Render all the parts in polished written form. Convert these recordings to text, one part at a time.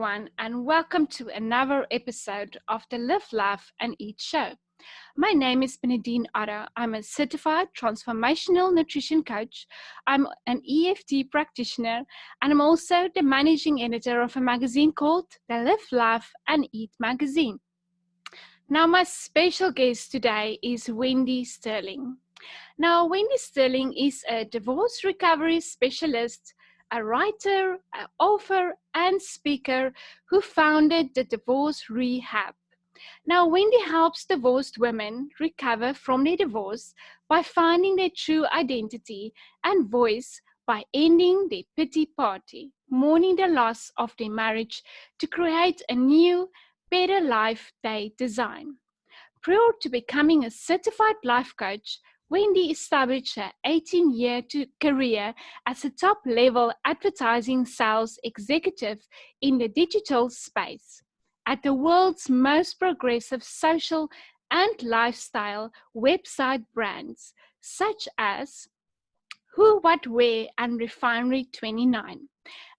everyone, and welcome to another episode of the Live, Laugh, and Eat show. My name is Benedine Otter. I'm a certified transformational nutrition coach. I'm an EFT practitioner, and I'm also the managing editor of a magazine called the Live, Laugh, and Eat magazine. Now, my special guest today is Wendy Sterling. Now, Wendy Sterling is a divorce recovery specialist, a writer, an author, and speaker who founded the Divorce Rehab. Now, Wendy helps divorced women recover from their divorce by finding their true identity and voice by ending their pity party, mourning the loss of their marriage to create a new, better life they design. Prior to becoming a certified life coach, Wendy established her 18-year career as a top-level advertising sales executive in the digital space at the world's most progressive social and lifestyle website brands, such as Who, What, Where, and Refinery 29.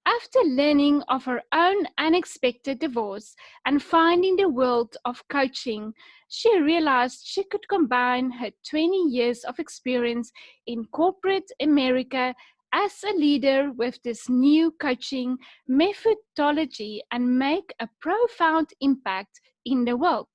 After learning of her own unexpected divorce and finding the world of coaching, she realized she could combine her 20 years of experience in corporate America as a leader with this new coaching methodology and make a profound impact in the world.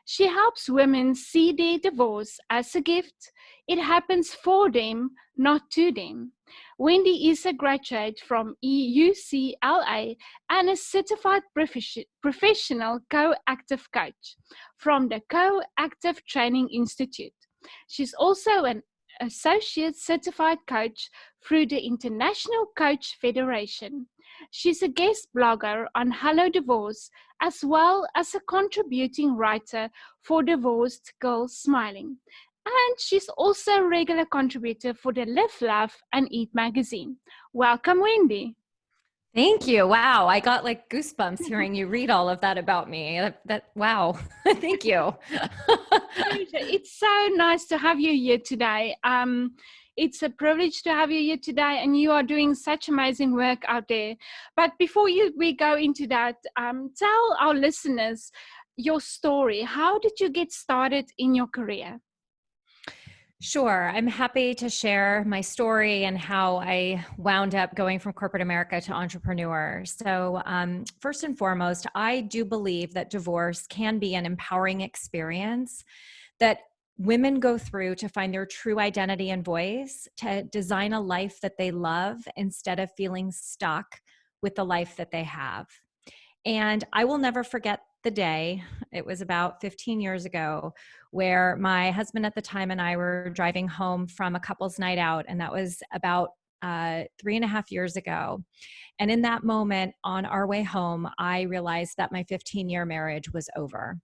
She helps women see their divorce as a gift. It happens for them, not to them. Wendy is a graduate from UCLA and a certified professional co-active coach from the Co-Active Training Institute. She's also an associate certified coach through the International Coach Federation. She's a guest blogger on Hello Divorce, as well as a contributing writer for Divorced Girls Smiling. And she's also a regular contributor for the Live, Laugh, and Eat magazine. Welcome, Wendy. Thank you. Wow. I got like goosebumps hearing you read all of that about me. Wow. Thank you. It's so nice to have you here today. It's a privilege to have you here today, and you are doing such amazing work out there. But before we go into that, tell our listeners your story. How did you get started in your career? Sure. I'm happy to share my story and how I wound up going from corporate America to entrepreneur. So first and foremost, I do believe that divorce can be an empowering experience that women go through to find their true identity and voice, to design a life that they love instead of feeling stuck with the life that they have. And I will never forget the day, it was about 15 years ago, where my husband at the time and I were driving home from a couple's night out. And that was about 3.5 years ago. And in that moment on our way home, I realized that my 15-year marriage was over.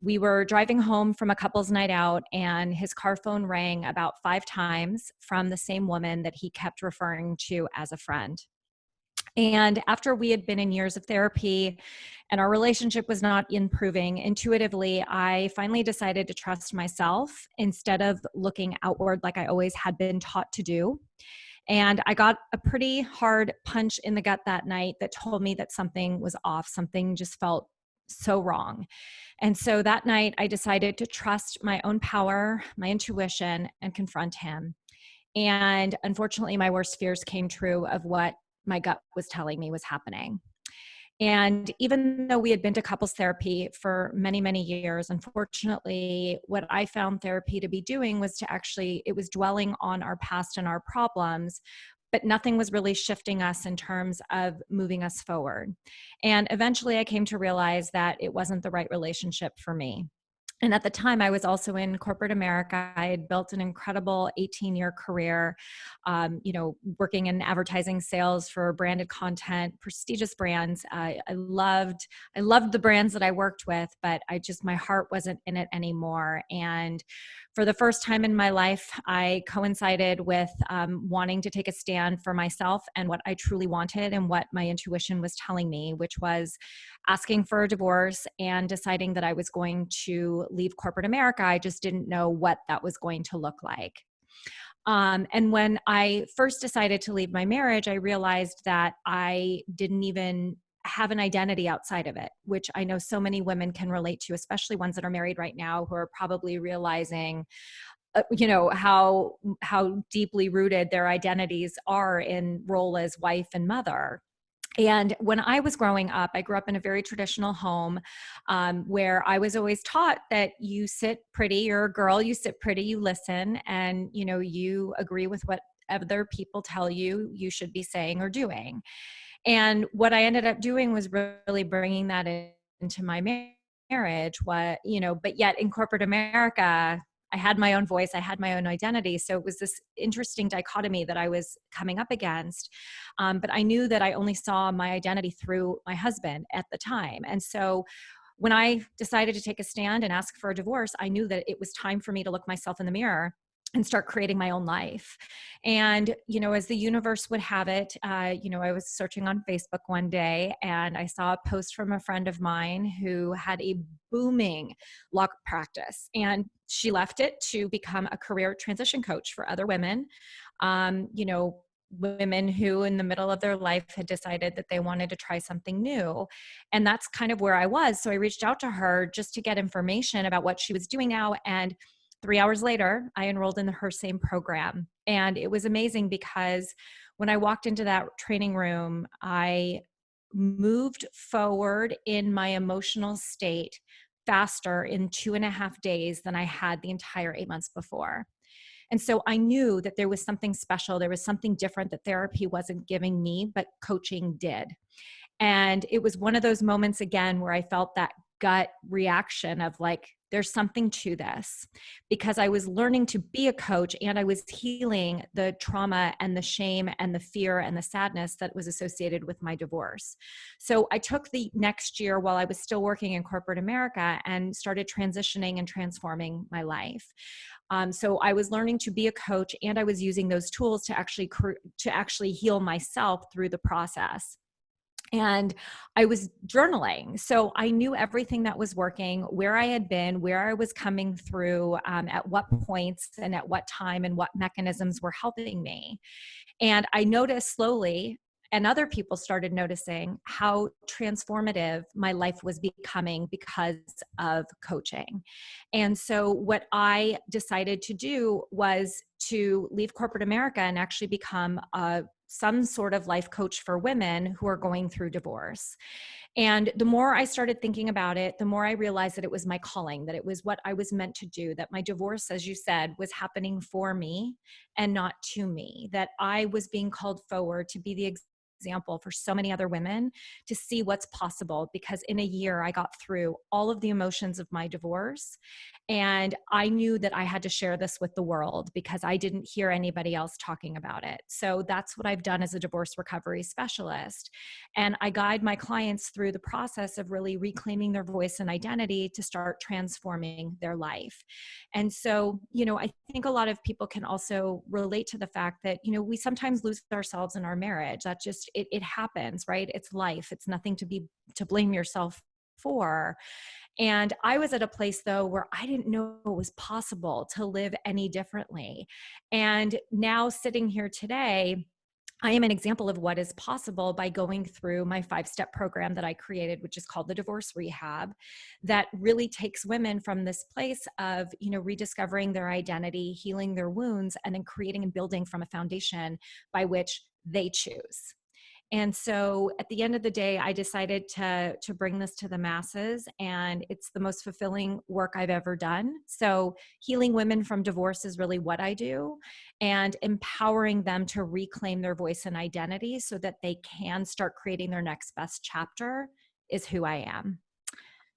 We were driving home from a couple's night out, and his car phone rang about 5 times from the same woman that he kept referring to as a friend. And after we had been in years of therapy and our relationship was not improving, intuitively, I finally decided to trust myself instead of looking outward like I always had been taught to do. And I got a pretty hard punch in the gut that night that told me that something was off. Something just felt so wrong. And so that night I decided to trust my own power, my intuition, and confront him. And unfortunately, my worst fears came true of what my gut was telling me was happening. And even though we had been to couples therapy for many, many years, unfortunately, what I found therapy to be doing was it was dwelling on our past and our problems, but nothing was really shifting us in terms of moving us forward. And eventually I came to realize that it wasn't the right relationship for me. And at the time, I was also in corporate America. I had built an incredible 18-year career, working in advertising sales for branded content, prestigious brands. I loved the brands that I worked with, but my heart wasn't in it anymore. And for the first time in my life, I coincided with wanting to take a stand for myself and what I truly wanted and what my intuition was telling me, which was asking for a divorce and deciding that I was going to leave corporate America. I just didn't know what that was going to look like. And when I first decided to leave my marriage, I realized that I didn't even have an identity outside of it, which I know so many women can relate to, especially ones that are married right now who are probably realizing how deeply rooted their identities are in role as wife and mother. And when I was growing up, I grew up in a very traditional home where I was always taught that you sit pretty, you're a girl, you sit pretty, you listen, and you agree with what other people tell you you should be saying or doing. And what I ended up doing was really bringing that into my marriage. But yet in corporate America, I had my own voice, I had my own identity. So it was this interesting dichotomy that I was coming up against. But I knew that I only saw my identity through my husband at the time. And so when I decided to take a stand and ask for a divorce, I knew that it was time for me to look myself in the mirror and start creating my own life. And, as the universe would have it, I was searching on Facebook one day and I saw a post from a friend of mine who had a booming law practice, and she left it to become a career transition coach for other women. Women who in the middle of their life had decided that they wanted to try something new. And that's kind of where I was. So I reached out to her just to get information about what she was doing now. And 3 hours later, I enrolled in her same program. And it was amazing because when I walked into that training room, I moved forward in my emotional state faster in 2.5 days than I had the entire 8 months before. And so I knew that there was something special. There was something different that therapy wasn't giving me, but coaching did. And it was one of those moments again where I felt that gut reaction of like, there's something to this, because I was learning to be a coach and I was healing the trauma and the shame and the fear and the sadness that was associated with my divorce. So I took the next year while I was still working in corporate America and started transitioning and transforming my life. So I was learning to be a coach and I was using those tools to actually heal myself through the process. And I was journaling. So I knew everything that was working, where I had been, where I was coming through, at what points and at what time and what mechanisms were helping me. And I noticed slowly, and other people started noticing how transformative my life was becoming because of coaching. And so what I decided to do was to leave corporate America and actually become some sort of life coach for women who are going through divorce. And the more I started thinking about it, the more I realized that it was my calling, that it was what I was meant to do, that my divorce, as you said, was happening for me and not to me, that I was being called forward to be the example for so many other women to see what's possible. Because in a year, I got through all of the emotions of my divorce. And I knew that I had to share this with the world because I didn't hear anybody else talking about it. So that's what I've done as a divorce recovery specialist. And I guide my clients through the process of really reclaiming their voice and identity to start transforming their life. And so, I think a lot of people can also relate to the fact that, we sometimes lose ourselves in our marriage. That just, it happens, right? It's life. It's nothing to blame yourself for. And I was at a place though where I didn't know it was possible to live any differently. And now sitting here today, I am an example of what is possible by going through my 5-step program that I created, which is called the Divorce Rehab, that really takes women from this place of, rediscovering their identity, healing their wounds, and then creating and building from a foundation by which they choose. And so at the end of the day, I decided to bring this to the masses, and it's the most fulfilling work I've ever done. So healing women from divorce is really what I do, and empowering them to reclaim their voice and identity so that they can start creating their next best chapter is who I am.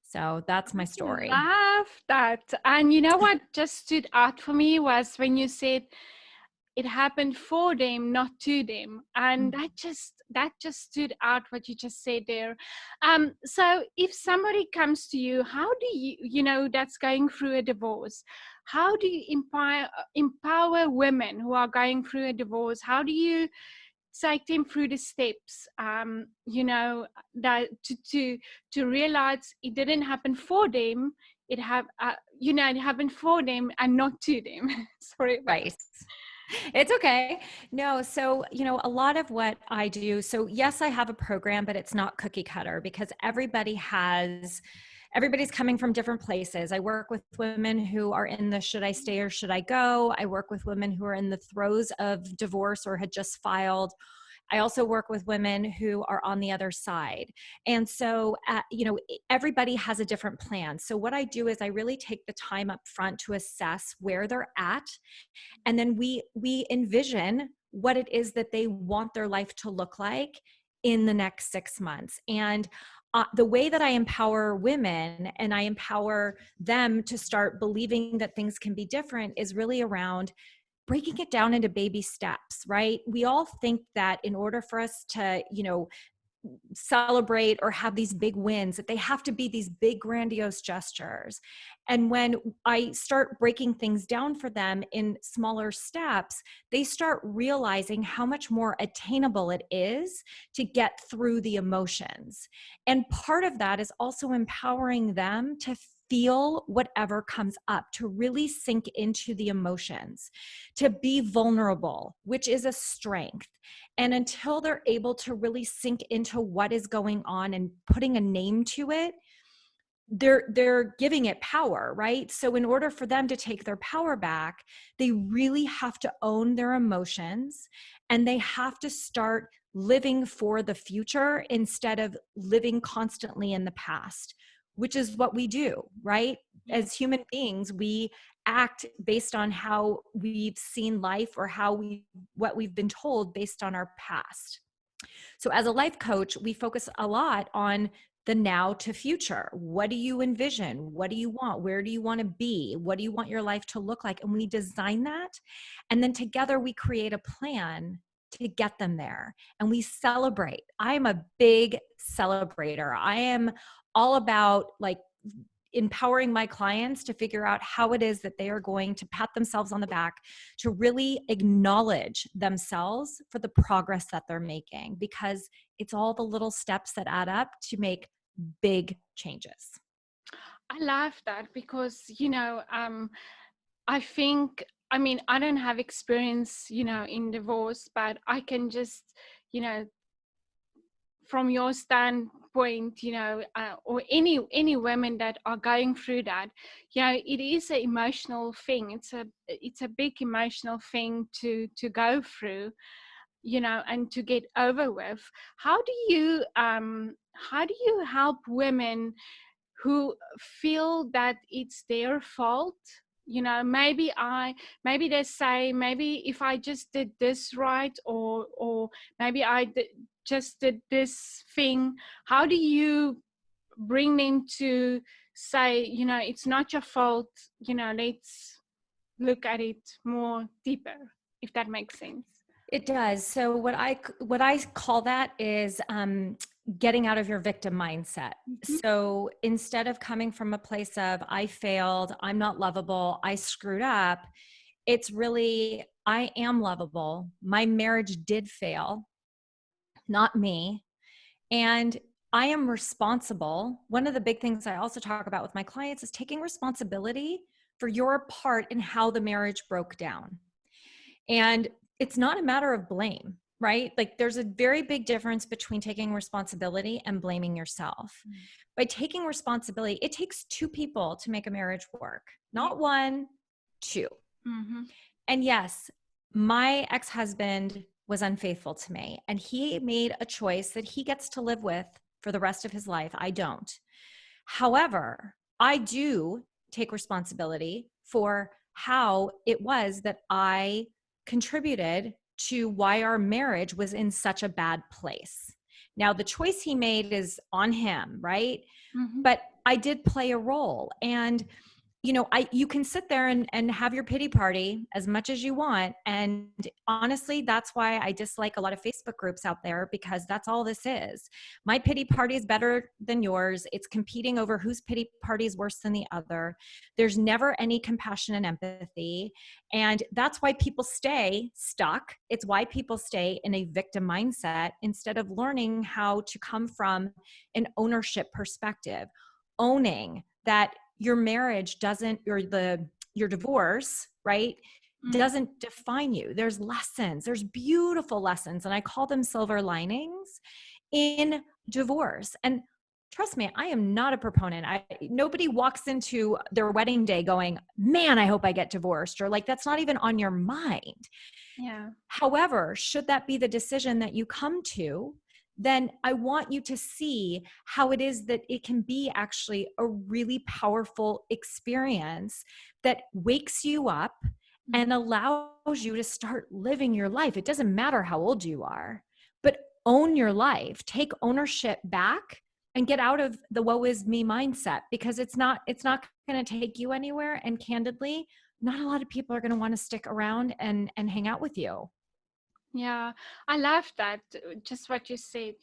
So that's my story. I love that. And you know what just stood out for me was when you said it happened for them, not to them. And that just stood out what you just said there. So if somebody comes to you, how do that's going through a divorce, how do you empower women who are going through a divorce? How do you take them through the steps, that to realize it didn't happen for them, it happened for them and not to them. Sorry about Right. It's okay. No, so, a lot of what I do, so yes, I have a program, but it's not cookie cutter because everybody's coming from different places. I work with women who are in the should I stay or should I go? I work with women who are in the throes of divorce or had just filed. I also work with women who are on the other side. And so, everybody has a different plan. So, what I do is I really take the time up front to assess where they're at, and then we envision what it is that they want their life to look like in the next 6 months. And the way that I empower women and I empower them to start believing that things can be different is really around breaking it down into baby steps, right? We all think that in order for us to, celebrate or have these big wins, that they have to be these big grandiose gestures. And when I start breaking things down for them in smaller steps, they start realizing how much more attainable it is to get through the emotions. And part of that is also empowering them to feel whatever comes up, to really sink into the emotions, to be vulnerable, which is a strength. And until they're able to really sink into what is going on and putting a name to it, they're giving it power, right? So in order for them to take their power back, they really have to own their emotions, and they have to start living for the future instead of living constantly in the past, which is what we do, right? As human beings, we act based on how we've seen life or what we've been told based on our past. So as a life coach, we focus a lot on the now to future. What do you envision? What do you want? Where do you want to be? What do you want your life to look like? And we design that. And then together we create a plan to get them there. And we celebrate. I am a big celebrator. I am all about empowering my clients to figure out how it is that they are going to pat themselves on the back, to really acknowledge themselves for the progress that they're making, because it's all the little steps that add up to make big changes. I love that because, I think, I mean, I don't have experience, in divorce, but I can just, you know, from your standpoint, or any women that are going through that, it is an emotional thing. It's a big emotional thing to go through, and to get over with. How do you help women who feel that it's their fault? Maybe they say, maybe if I just did this right, or maybe just did this thing. How do you bring them to say, it's not your fault, let's look at it more deeper, if that makes sense? It does. So what I call that is getting out of your victim mindset. Mm-hmm. So instead of coming from a place of I failed, I'm not lovable, I screwed up, it's really I am lovable. My marriage did fail, not me. And I am responsible. One of the big things I also talk about with my clients is taking responsibility for your part in how the marriage broke down. And it's not a matter of blame, right? Like there's a very big difference between taking responsibility and blaming yourself. Mm-hmm. By taking responsibility, it takes two people to make a marriage work, not one, two. Mm-hmm. And yes, my ex-husband was unfaithful to me, and he made a choice that he gets to live with for the rest of his life. I don't. However, I do take responsibility for how it was that I contributed to why our marriage was in such a bad place. Now, the choice he made is on him, right? Mm-hmm. But I did play a role. And you can sit there and have your pity party as much as you want. And honestly, that's why I dislike a lot of Facebook groups out there, because that's all this is. My pity party is better than yours. It's competing over whose pity party is worse than the other. There's never any compassion and empathy. And that's why people stay stuck. It's why people stay in a victim mindset instead of learning how to come from an ownership perspective, owning that your marriage doesn't, or your divorce, right, doesn't define you. There's lessons, there's beautiful lessons, and I call them silver linings in divorce. And trust me, I am not a proponent. Nobody walks into their wedding day going, man, I hope I get divorced, or like, that's not even on your mind. Yeah. However, should that be the decision that you come to, then I want you to see how it is that it can be actually a really powerful experience that wakes you up and allows you to start living your life. It doesn't matter how old you are, but own your life, take ownership back, and get out of the woe is me mindset, because it's not going to take you anywhere. And candidly, not a lot of people are going to want to stick around and hang out with you. Yeah, I love that. Just what you said,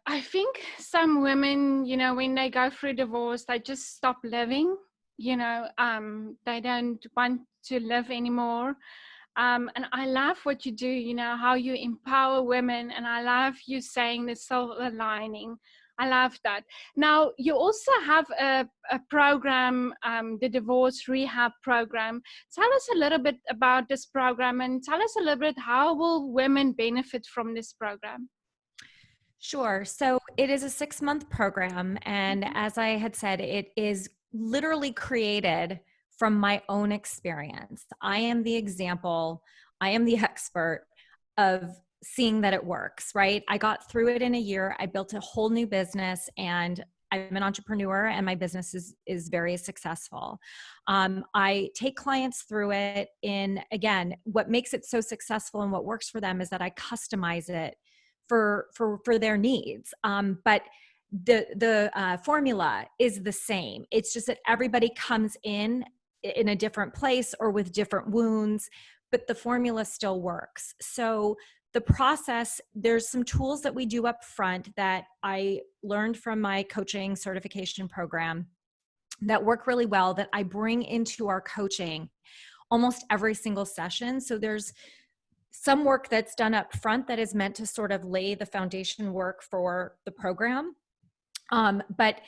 I think some women, when they go through divorce, they just stop living, they don't want to live anymore. And I love what you do, how you empower women. And I love you saying the silver lining. I love that. Now, you also have a program, the Divorce Rehab Program. Tell us a little bit about this program, and tell us a little bit, how will women benefit from this program? Sure. So it is a 6-month program. And as I had said, it is literally created from my own experience. I am the example, I am the expert of seeing that it works, right? I got through it in a year. I built a whole new business, and I'm an entrepreneur, and my business is very successful. I take clients through it in, again, what makes it so successful and what works for them is that I customize it for their needs. But the formula is the same. It's just that everybody comes in a different place or with different wounds, but the formula still works. So the process, there's some tools that we do up front that I learned from my coaching certification program that work really well, that I bring into our coaching almost every single session. So there's some work that's done up front that is meant to sort of lay the foundation work for the program. But,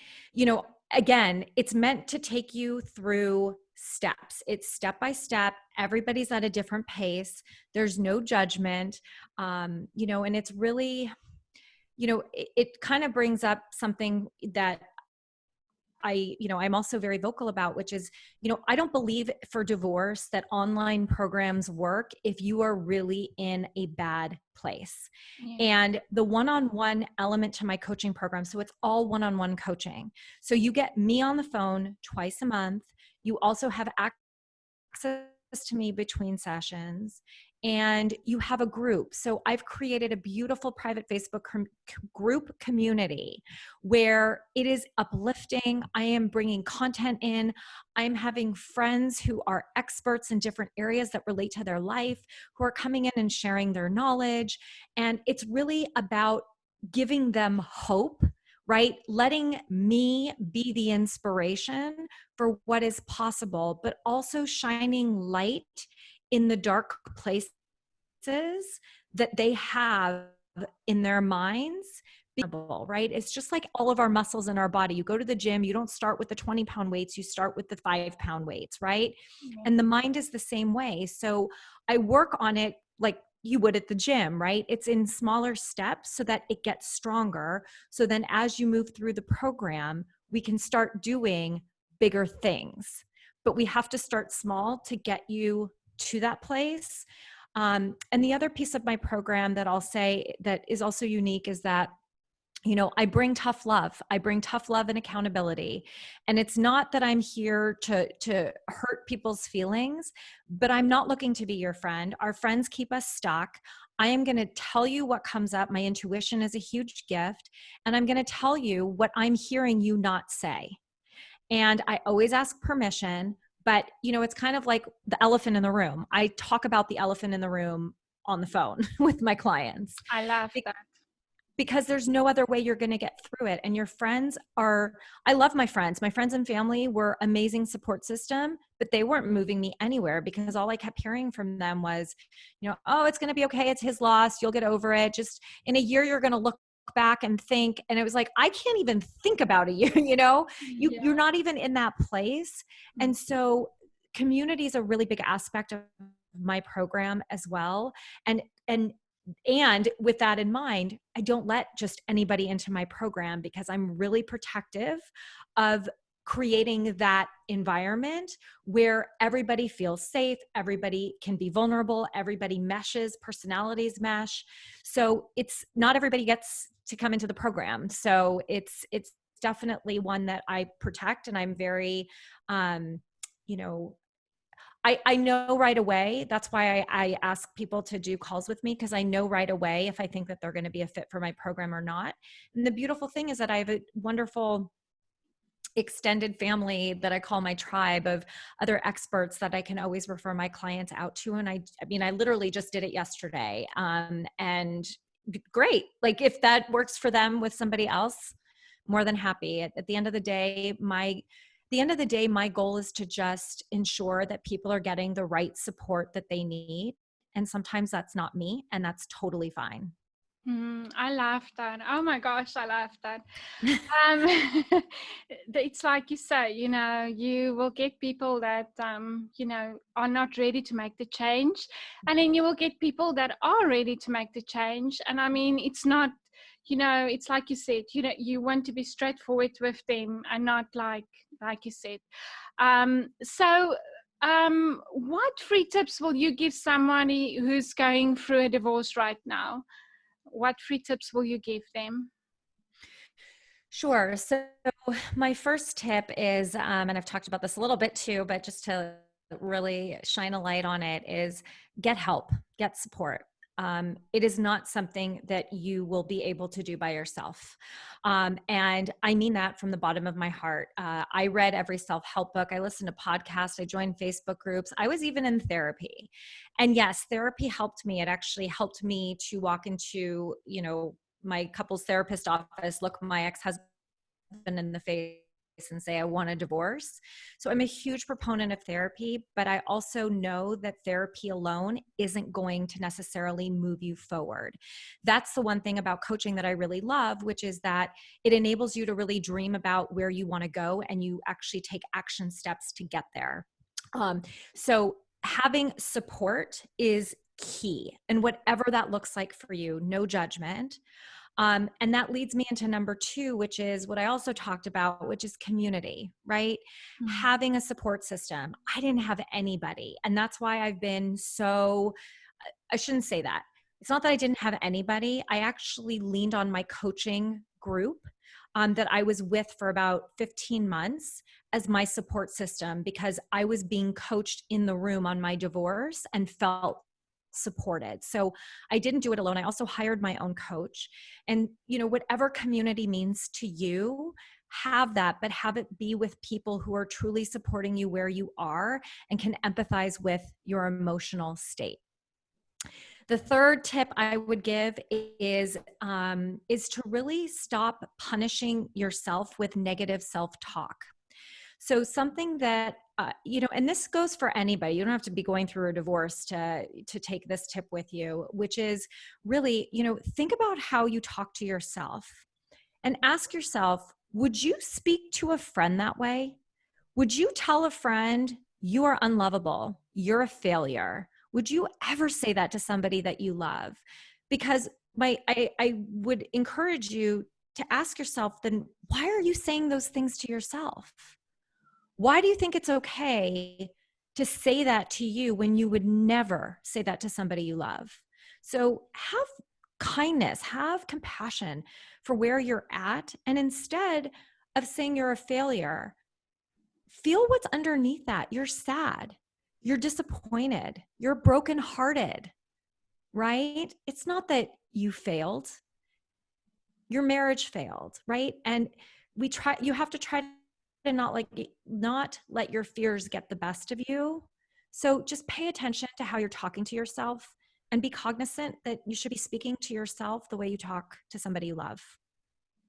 again, it's meant to take you through steps. It's step by step. Everybody's at a different pace. There's no judgment, and it's really, it kind of brings up something that I'm also very vocal about, which is, I don't believe for divorce that online programs work if you are really in a bad place. Yeah. And the one-on-one element to my coaching program, so it's all one-on-one coaching. So you get me on the phone twice a month. You also have access to me between sessions, and you have a group. So I've created a beautiful private Facebook group community where it is uplifting. I am bringing content in. I'm having friends who are experts in different areas that relate to their life, who are coming in and sharing their knowledge. And it's really about giving them hope, right? Letting me be the inspiration for what is possible, but also shining light in the dark places that they have in their minds, right? It's just like all of our muscles in our body. You go to the gym, you don't start with the 20-pound weights, you start with the 5-pound weights, right? Yeah. And the mind is the same way. So I work on it like you would at the gym, right? It's in smaller steps so that it gets stronger. So then as you move through the program, we can start doing bigger things. But we have to start small to get you to that place. And the other piece of my program that I'll say that is also unique is that, I bring tough love. I bring tough love and accountability. And it's not that I'm here to hurt people's feelings, but I'm not looking to be your friend. Our friends keep us stuck. I am going to tell you what comes up. My intuition is a huge gift. And I'm going to tell you what I'm hearing you not say. And I always ask permission, but it's kind of like the elephant in the room. I talk about the elephant in the room on the phone with my clients. I love that. Because there's no other way you're going to get through it. And your friends I love my friends. My friends and family were amazing support system, but they weren't moving me anywhere because all I kept hearing from them was, oh, it's going to be okay. It's his loss. You'll get over it. Just in a year, you're going to look back and think. And it was like, I can't even think about a year, you're not even in that place. And so community is a really big aspect of my program as well. And with that in mind, I don't let just anybody into my program because I'm really protective of creating that environment where everybody feels safe, everybody can be vulnerable, everybody meshes, personalities mesh. So it's not everybody gets to come into the program. So it's definitely one that I protect, and I'm very, you know, I know right away. That's why I ask people to do calls with me, because I know right away if I think that they're going to be a fit for my program or not. And the beautiful thing is that I have a wonderful extended family that I call my tribe of other experts that I can always refer my clients out to. And I mean, I literally just did it yesterday. And great. Like if that works for them with somebody else, more than happy. At the end of the day, my goal is to just ensure that people are getting the right support that they need. And sometimes that's not me, and that's totally fine. I love that. Oh my gosh, I love that. Um, it's like you say, you will get people that, are not ready to make the change. And then you will get people that are ready to make the change. And I mean, it's not, it's like you said, you want to be straightforward with them and not like you said. What free tips will you give somebody who's going through a divorce right now? What free tips will you give them? Sure. So my first tip is, and I've talked about this a little bit too, but just to really shine a light on it, is get help, get support. It is not something that you will be able to do by yourself. And I mean that from the bottom of my heart. I read every self-help book. I listened to podcasts. I joined Facebook groups. I was even in therapy. And yes, therapy helped me. It actually helped me to walk into, my couples therapist office, look my ex-husband in the face and say, I want a divorce. So I'm a huge proponent of therapy, but I also know that therapy alone isn't going to necessarily move you forward. That's the one thing about coaching that I really love, which is that it enables you to really dream about where you want to go, and you actually take action steps to get there. So having support is key, and whatever that looks like for you, no judgment. And that leads me into number 2, which is what I also talked about, which is community, right? Mm-hmm. Having a support system. I didn't have anybody. And that's why I've been so, I shouldn't say that. It's not that I didn't have anybody. I actually leaned on my coaching group that I was with for about 15 months as my support system, because I was being coached in the room on my divorce and felt supported. So I didn't do it alone. I also hired my own coach. And, whatever community means to you, have that, but have it be with people who are truly supporting you where you are and can empathize with your emotional state. The third tip I would give is to really stop punishing yourself with negative self-talk. So something that, and this goes for anybody, you don't have to be going through a divorce to take this tip with you, which is really, think about how you talk to yourself and ask yourself, would you speak to a friend that way? Would you tell a friend you are unlovable, you're a failure? Would you ever say that to somebody that you love? Because I would encourage you to ask yourself, then why are you saying those things to yourself? Why do you think it's okay to say that to you when you would never say that to somebody you love? So have kindness, have compassion for where you're at. And instead of saying you're a failure, feel what's underneath that. You're sad. You're disappointed. You're brokenhearted, right? It's not that you failed. Your marriage failed, right? And you have to try to not let your fears get the best of you. So just pay attention to how you're talking to yourself, and be cognizant that you should be speaking to yourself the way you talk to somebody you love.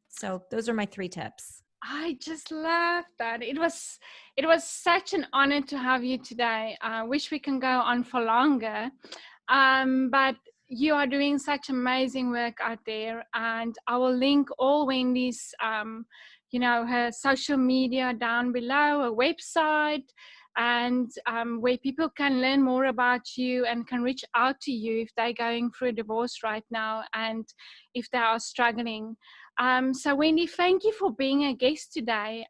So those are my 3 tips. I just love that. It was such an honor to have you today. I wish we can go on for longer, but you are doing such amazing work out there, and I will link all Wendy's, her social media down below, her website, and where people can learn more about you and can reach out to you if they're going through a divorce right now and if they are struggling. So Wendy, thank you for being a guest today.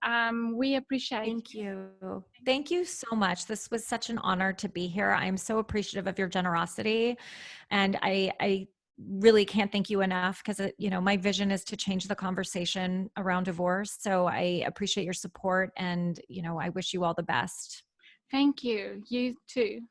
We appreciate Thank you. Thank you so much. This was such an honor to be here. I'm so appreciative of your generosity. And I really can't thank you enough because, my vision is to change the conversation around divorce. So I appreciate your support and, I wish you all the best. Thank you. You too.